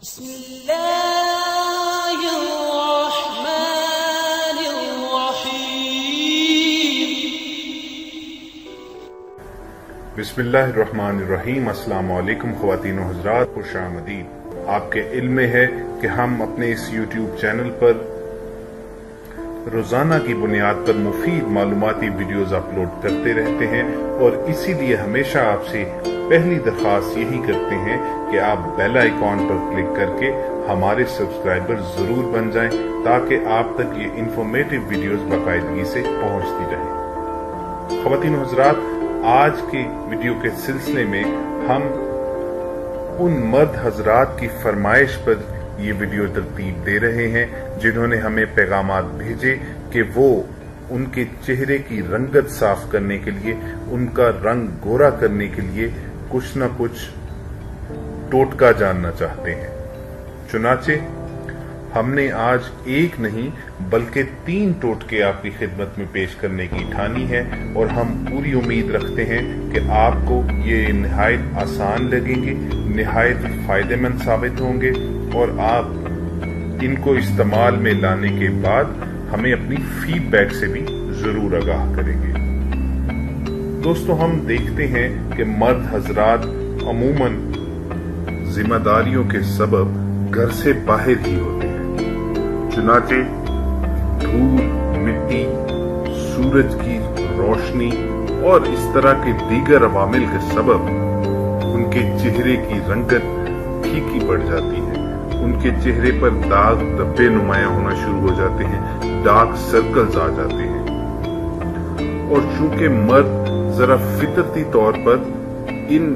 بسم الله الرحمن الرحيم بسم اللہ الرحمن الرحیم۔ السلام علیکم خواتین و حضرات، خوش آمدید۔ آپ کے علم میں ہے کہ ہم اپنے اس یوٹیوب چینل پر روزانہ کی بنیاد پر مفید معلوماتی ویڈیوز اپلوڈ کرتے رہتے ہیں، اور اسی لیے ہمیشہ آپ سے پہلی درخواست یہی کرتے ہیں کہ آپ بیل آئیکن پر کلک کر کے ہمارے سبسکرائبر ضرور بن جائیں، تاکہ آپ تک یہ انفارمیٹو ویڈیوز باقاعدگی سے پہنچتی رہیں۔ خواتین و حضرات، آج کے ویڈیو کے سلسلے میں ہم ان مرد حضرات کی فرمائش پر یہ ویڈیو ترتیب دے رہے ہیں جنہوں نے ہمیں پیغامات بھیجے کہ وہ ان کے چہرے کی رنگت صاف کرنے کے لیے، ان کا رنگ گورا کرنے کے لیے کچھ نہ کچھ ٹوٹکا جاننا چاہتے ہیں۔ چنانچہ ہم نے آج ایک نہیں بلکہ 3 ٹوٹکے آپ کی خدمت میں پیش کرنے کی ٹھانی ہے، اور ہم پوری امید رکھتے ہیں کہ آپ کو یہ نہایت آسان لگیں گے، نہایت فائدہ مند ثابت ہوں گے، اور آپ ان کو استعمال میں لانے کے بعد ہمیں اپنی فیڈ بیک سے بھی ضرور آگاہ کریں گے۔ دوستو، ہم دیکھتے ہیں کہ مرد حضرات عموماً ذمہ داریوں کے سبب گھر سے باہر ہی ہوتے ہیں، چنانچہ دھول، مٹی، سورج کی روشنی اور اس طرح کے دیگر عوامل کے سبب ان کے چہرے کی رنگت پھیکی پڑ جاتی ہے، ان کے چہرے پر داغ دھبے نمایاں ہونا شروع ہو جاتے ہیں، ڈارک سرکلز آ جاتے ہیں، اور چونکہ مرد ذرا فطرتی طور پر ان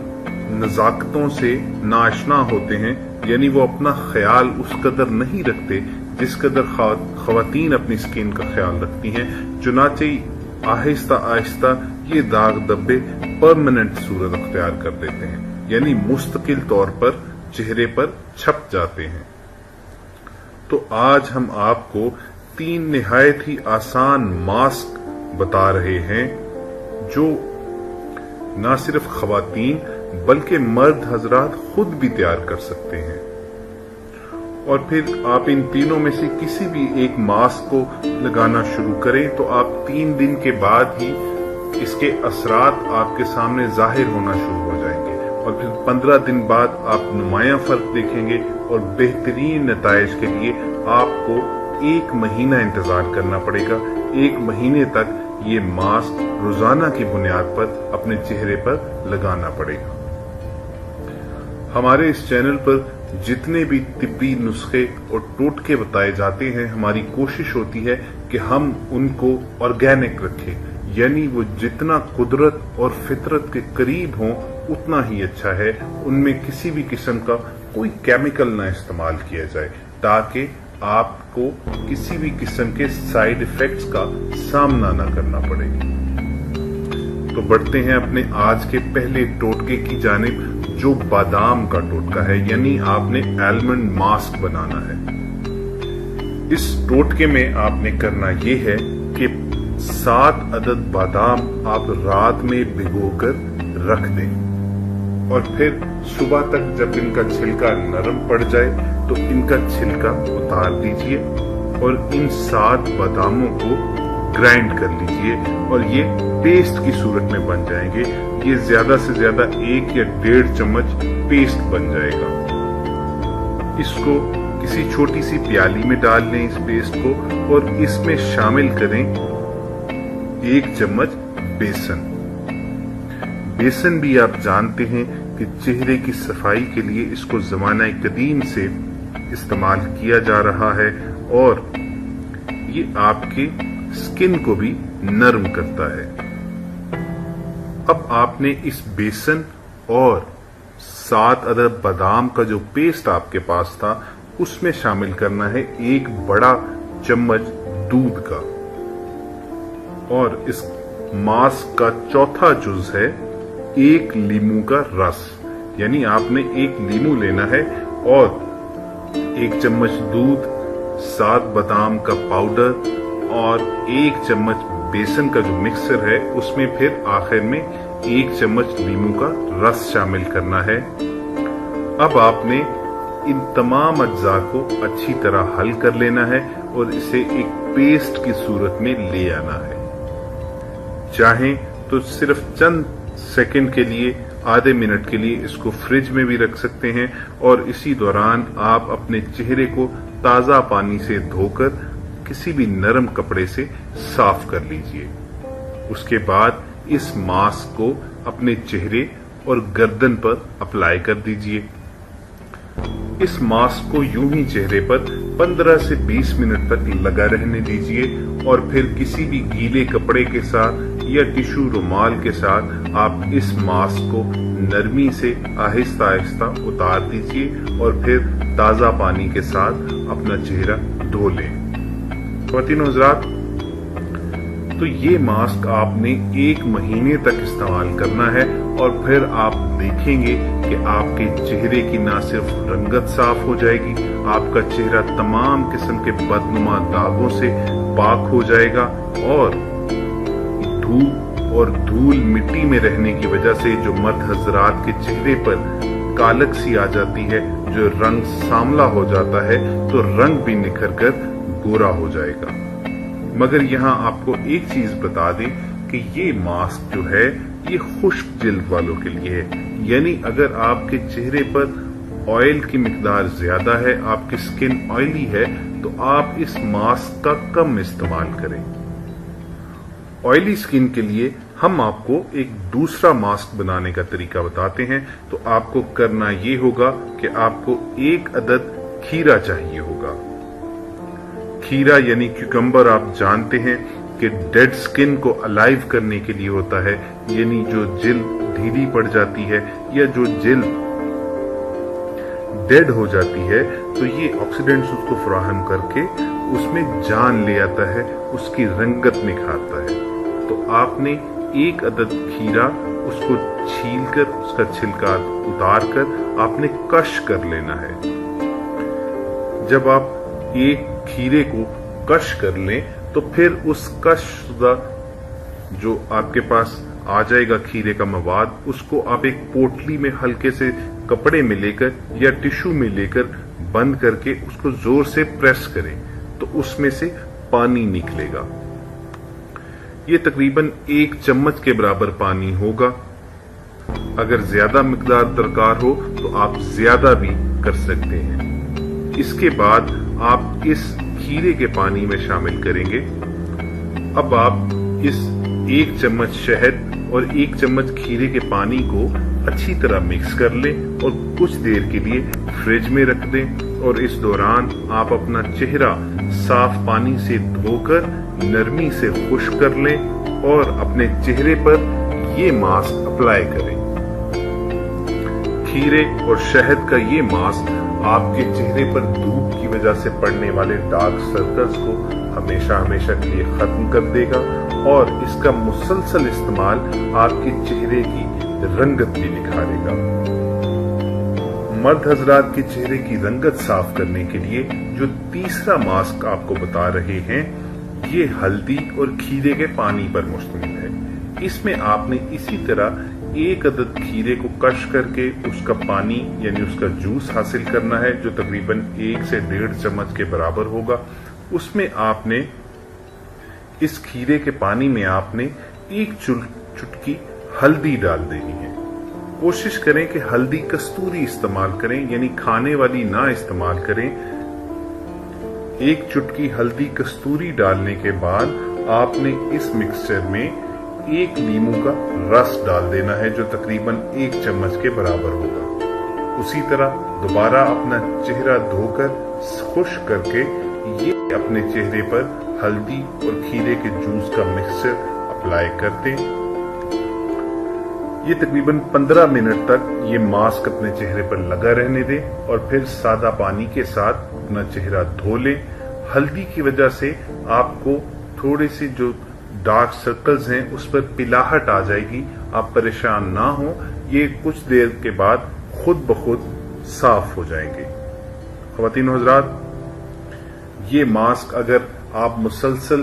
نزاکتوں سے ناآشنا ہوتے ہیں، یعنی وہ اپنا خیال اس قدر نہیں رکھتے جس قدر خواتین اپنی سکن کا خیال رکھتی ہیں، چنانچہ آہستہ آہستہ یہ داغ دھبے پرماننٹ صورت اختیار کر لیتے ہیں، یعنی مستقل طور پر چہرے پر چھپ جاتے ہیں۔ تو آج ہم آپ کو 3 نہایت ہی آسان ماسک بتا رہے ہیں جو نہ صرف خواتین بلکہ مرد حضرات خود بھی تیار کر سکتے ہیں، اور پھر آپ ان تینوں میں سے کسی بھی ایک ماسک کو لگانا شروع کریں تو آپ 3 دن کے بعد ہی اس کے اثرات آپ کے سامنے ظاہر ہونا شروع ہو جائیں گے، اور پھر 15 دن بعد آپ نمایاں فرق دیکھیں گے، اور بہترین نتائج کے لیے آپ کو 1 مہینہ انتظار کرنا پڑے گا۔ 1 مہینے تک یہ ماسک روزانہ کی بنیاد پر اپنے چہرے پر لگانا پڑے گا۔ ہمارے اس چینل پر جتنے بھی طبی نسخے اور ٹوٹکے بتائے جاتے ہیں، ہماری کوشش ہوتی ہے کہ ہم ان کو آرگینک رکھیں، یعنی وہ جتنا قدرت اور فطرت کے قریب ہوں اتنا ہی اچھا ہے، ان میں کسی بھی قسم کا کوئی کیمیکل نہ استعمال کیا جائے، تاکہ آپ کو کسی بھی قسم کے سائیڈ ایفیکٹس کا سامنا نہ کرنا پڑے۔ تو بڑھتے ہیں اپنے آج کے پہلے ٹوٹکے کی جانب، جو بادام کا ٹوٹکا ہے، یعنی آپ نے آلمنڈ ماسک بنانا ہے۔ اس ٹوٹکے میں آپ نے کرنا یہ ہے کہ 7 عدد بادام آپ رات میں بھگو کر رکھ دیں، اور پھر صبح تک جب ان کا چھلکا نرم پڑ جائے تو ان کا چھلکا اتار دیجئے، اور ان 7 باداموں کو گرائنڈ کر لیجئے، اور یہ پیسٹ کی صورت میں بن جائیں گے۔ یہ زیادہ سے زیادہ 1 یا 1.5 چمچ پیسٹ بن جائے گا۔ اس کو کسی چھوٹی سی پیالی میں ڈال لیں اس پیسٹ کو، اور اس میں شامل کریں 1 چمچ بیسن۔ بیسن بھی آپ جانتے ہیں کہ چہرے کی صفائی کے لیے اس کو زمانہ قدیم سے استعمال کیا جا رہا ہے، اور یہ آپ کے سکن کو بھی نرم کرتا ہے۔ اب آپ نے اس بیسن اور 7 عدد بادام کا جو پیسٹ آپ کے پاس تھا اس میں شامل کرنا ہے 1 بڑا چمچ دودھ کا، اور اس ماسک کا چوتھا جز ہے 1 لیمو کا رس، یعنی آپ نے 1 لیمو لینا ہے، اور 1 چمچ دودھ، 7 بادام کا پاؤڈر، اور 1 چمچ بیسن کا جو مکسر ہے اس میں پھر آخر میں 1 چمچ لیمو کا رس شامل کرنا ہے۔ اب آپ نے इन तमाम अज्जा को अच्छी तरह हल कर लेना है और इसे एक पेस्ट की सूरत में ले आना है। चाहें तो सिर्फ चंद सेकंड के लिए, आधे मिनट के लिए इसको फ्रिज में भी रख सकते हैं और इसी दौरान आप अपने चेहरे को ताजा पानी से धोकर किसी भी नरम कपड़े से साफ कर लीजिए। उसके बाद इस मास्क को अपने चेहरे और गर्दन पर अप्लाई कर दीजिए। इस मास्क को यूं ही चेहरे पर 15 से 20 मिनट तक लगा रहने दीजिए और फिर किसी भी गीले कपड़े के साथ या टिश्यू रुमाल के साथ आप इस मास्क को नरमी से आहिस्ता आहिस्ता उतार दीजिए और फिर ताजा पानी के साथ अपना चेहरा धो लें। ख्वातीन हज़रात, तो ये मास्क आपने 1 महीने तक इस्तेमाल करना है और फिर आप देखेंगे कि आपके चेहरे की ना सिर्फ रंगत साफ हो जाएगी, आपका चेहरा तमाम किस्म के बदनुमा दागों से पाक हो जाएगा और धूप और धूल मिट्टी में रहने की वजह से जो मर्द हजरात के चेहरे पर कालक सी आ जाती है, जो रंग सांवला हो जाता है, तो रंग भी निखर कर गोरा हो जाएगा। मगर यहाँ आपको एक चीज बता दें कि ये मास्क जो है ये खुश्क जिल्द वालों के लिए है, यानी अगर आपके चेहरे पर ऑयल की मिकदार ज्यादा है, आपकी स्किन ऑयली है, तो आप इस मास्क का कम इस्तेमाल करें। ऑयली स्किन के लिए हम आपको एक दूसरा मास्क बनाने का तरीका बताते हैं। तो आपको करना ये होगा कि आपको 1 अदद खीरा चाहिए होगा। खीरा यानी क्यूकम्बर आप जानते हैं कि डेड स्किन को अलाइव करने के लिए होता है, यानी जो जिल्द ढीली पड़ जाती है या जो जिल्द डेड हो जाती है, तो ये ऑक्सीडेंट्स उसको फराहम करके उसमें जान ले आता है, उसकी रंगत निखारता है। तो आपने 1 अदद खीरा उसको छीलकर उसका छिलका उतार कर आपने कश कर लेना है। जब आप एक खीरे को कश कर लें तो फिर उस कश जो आपके पास आ जाएगा खीरे का मवाद, उसको आप एक पोटली में हल्के से कपड़े में लेकर या टिश्यू में लेकर बंद करके उसको जोर से प्रेस करें तो उसमें से पानी निकलेगा। ये तकरीबन 1 चम्मच के बराबर पानी होगा। अगर ज्यादा मिकदार दरकार हो तो आप ज्यादा भी कर सकते हैं। इसके बाद आप इस खीरे के पानी में शामिल करेंगे। अब आप इस 1 चम्मच शहद और 1 चम्मच खीरे के पानी को अच्छी तरह मिक्स कर लें और कुछ देर के लिए फ्रिज में रख दें और इस दौरान आप अपना चेहरा साफ पानी से धोकर नरमी से खुश्क कर लें और अपने चेहरे पर ये मास्क अप्लाई करें। खीरे और शहद का ये मास्क आपके चेहरे पर धूप की वजह से पड़ने वाले डार्क सर्कल्स को हमेशा हमेशा के लिए खत्म कर देगा और इसका मुसलसल इस्तेमाल आपके चेहरे की रंगत भी निखारेगा। मर्द हजरात के चेहरे की रंगत साफ करने के लिए जो तीसरा मास्क आपको बता रहे हैं, ये हल्दी और खीरे के पानी पर मुश्तमिल है। इसमें आपने इसी तरह 1 अदद खीरे को कश करके उसका पानी यानी उसका जूस हासिल करना है, जो तकरीबन 1 से 1.5 चम्मच के बराबर होगा। उसमें आपने इस खीरे के पानी में आपने 1 चुटकी हल्दी डाल देनी है। कोशिश करें कि हल्दी कस्तूरी इस्तेमाल करें, यानी खाने वाली ना इस्तेमाल करें। 1 चुटकी हल्दी कस्तूरी डालने के बाद आपने इस मिक्सचर में 1 नींबू का रस डाल देना है, जो तकरीबन 1 चम्मच के बराबर होगा। उसी तरह दोबारा अपना चेहरा धोकर खुश्क करके ये अपने चेहरे पर हल्दी और खीरे के जूस का मिक्सचर अप्लाई कर दें। ये तकरीबन 15 मिनट तक ये मास्क अपने चेहरे पर लगा रहने दें और फिर सादा पानी के साथ अपना चेहरा धो लें। हल्दी की वजह से आपको थोड़ी सी जो डार्क सर्कल्स हैं उस पर पिलाहट आ जाएगी। आप परेशान ना हो, ये कुछ देर के बाद खुद ब खुद साफ हो जाएंगे। ख्वातीन हज़रात, ये मास्क अगर आप मुसलसल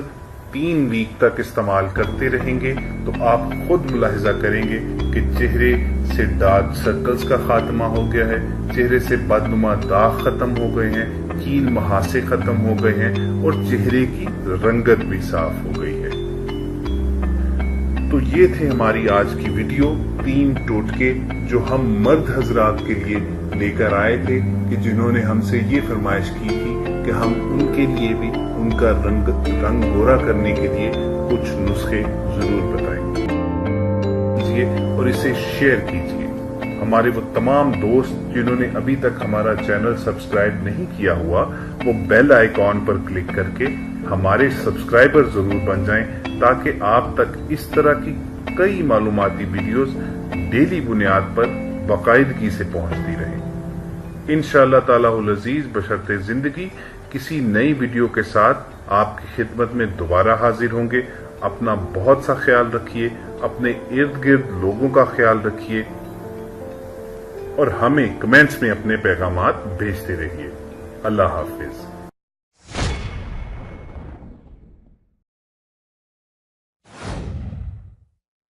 3 वीक तक इस्तेमाल करते रहेंगे तो आप खुद मुलाहिजा करेंगे कि चेहरे से से डार्क सर्कल्स का खात्मा हो गया है, चेहरे से बदनुमा दाग खत्म हो गए हैं, कील महासे खत्म हो गए हैं और चेहरे की रंगत भी साफ हो गई है। तो ये थे हमारी आज की वीडियो, 3 टोटके जो हम मर्द हजरात के लिए लेकर आए थे कि जिन्होंने हमसे ये फरमाइश की थी कि हम उनके लिए भी उनका रंग गोरा करने के लिए कुछ नुस्खे जरूर बताएंगे। और इसे शेयर कीजिए। हमारे वो तमाम दोस्त जिन्होंने अभी तक हमारा चैनल सब्सक्राइब नहीं किया हुआ, वो बेल आइकॉन पर क्लिक करके हमारे सब्सक्राइबर जरूर बन जाएं, ताकि आप तक इस तरह की कई मालूमाती वीडियोस डेली बुनियाद पर बाकायदगी से पहुंचती रहें। इंशाअल्लाह तालाहुल अजीज बशर्ते जिंदगी किसी नई वीडियो के साथ आपकी खिदमत में दोबारा हाजिर होंगे। अपना बहुत सा ख्याल रखिए, अपने इर्द गिर्द लोगों का ख्याल रखिए और हमें कमेंट्स में अपने पैगामात भेजते रहिए। अल्लाह हाफिज।